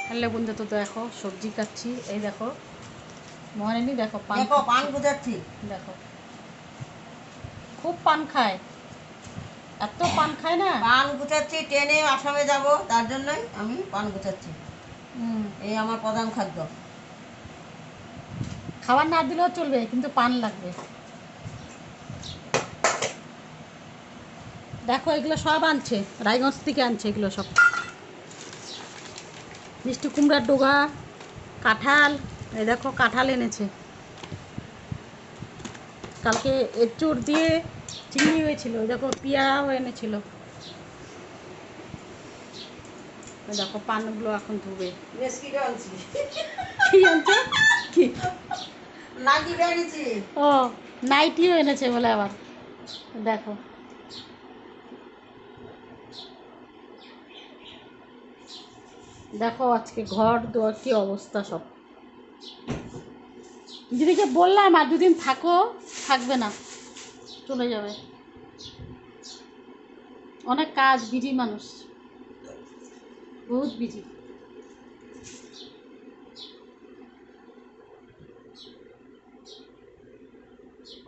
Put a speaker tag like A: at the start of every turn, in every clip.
A: Hello বন্ধু, তো দেখো সবজি কাটছি। এই দেখো মহারানী, দেখো পান
B: দেখো পান গুজাচ্ছি।
A: দেখো খুব পান খায়, এত পান খায় না।
B: পান গুছাচ্ছি, ট্রেনে আসামে যাব, তার জন্যই আমি পান গুছাচ্ছি। এই আমার প্রধান খাদ্য।
A: খাবার না দিলেও চলবে, কিন্তু পান লাগবে। দেখো এগুলো সব আনছে, রায়গঞ্জ থেকে আনছে এগুলো সব। মিষ্টি কুমড়ার ডোগা, কাঁঠাল। এই দেখো কাঁঠাল এনেছে, কালকে এঁচড় দিয়ে চিংড়ি হয়েছিল। ওই দেখো পেয়ারাও এনেছিল। ওই দেখো পানগুলো এখন ধুবে।
B: মেসকিটা আনছি।
A: কি আনছো? কি?
B: নাকি বেরিয়েছি।
A: ও, নাইটিও এনেছে বলে আবার। দেখো দেখো আজকে ঘর দুয়ার কি অবস্থা সব। দিদিকে বললাম আর দুদিন থাকো, থাকবে না, চলে যাবে। অনেক কাজ, বিজি মানুষ, বহুত বিজি।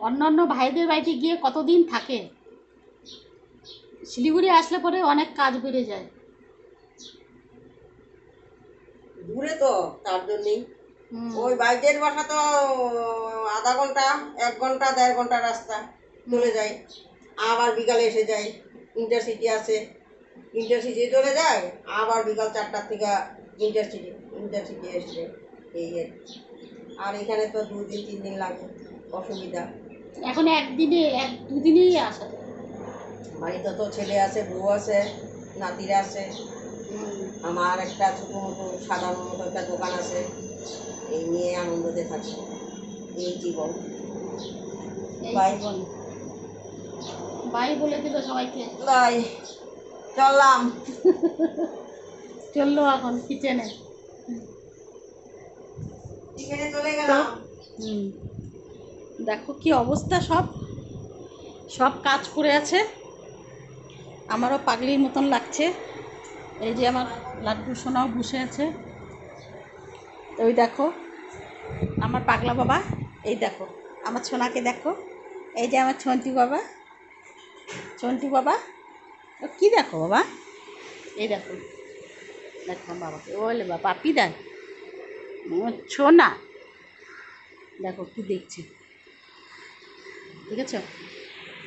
A: অন্যান্য ভাইদের বাড়িতে গিয়ে কতদিন থাকে, শিলিগুড়ি আসলে পরে অনেক কাজ বেড়ে যায়।
B: দূরে তো, তার জন্যই। ওই বাইকের বাসা তো আধা ঘন্টা, 1 ঘন্টা 1.5 ঘন্টা রাস্তা চলে যায়। আবার বিকালে এসে যায়। ইন্টারসিটি আছে, ইন্টারসিটি চলে যায়। আবার বিকাল 4টার থেকে ইন্টারসিটি ইন্টারসিটি এসে যায়। এই আর কি। আর এখানে তো 2 দিন 3 দিন লাগে, অসুবিধা।
A: এখন একদিনে এক দুদিনেই আসা যায়।
B: বাড়িতে তো ছেলে আছে, বউ আছে, নাতিরা আছে। আমার একটা ছোটো মতো সাধারণ মতো একটা দোকান আছে। এই নিয়ে আনন্দতে থাকি। এই জীবন।
A: এই
B: বাই
A: জীবন। বাই বলে দিল সবাইকে।
B: বাই, চললাম।
A: চললো এখন কিচেনে।
B: চিকেনে চলে
A: তো
B: গেলাম।
A: দেখো কি অবস্থা, সব সব কাজ পড়ে আছে। আমারও পাগলির মতন লাগছে। এই যে আমার লাড্ডু সোনাও বসে আছে। ওই দেখো আমার পাগলা বাবা। এই দেখো আমার সোনাকে দেখো। এই যে আমার ছন্টু বাবা, ছন্টু বাবা। ও কি দেখো বাবা, এই দেখো, দেখো বাবাকে বলে বাবা পাপি দেন সোনা। দেখো কি দেখছি, ঠিক আছে।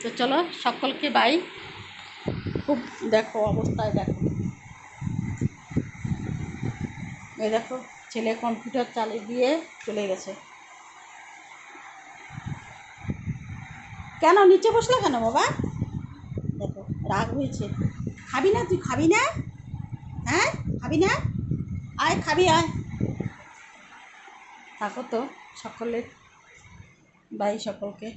A: তো চলো সকলকে বাই। খুব দেখো অবস্থায় দেখো। এই দেখো ছেলে কম্পিউটার চালিয়ে দিয়ে চলে গেছে। কেন নিচে বসলে কেন বাবা? দেখো রাগ হয়েছে। খাবি না? তুই খাবি না? হ্যাঁ খাবি না? আয় খাবি, আয়। থাকো তো সকলে, বাই সকলকে।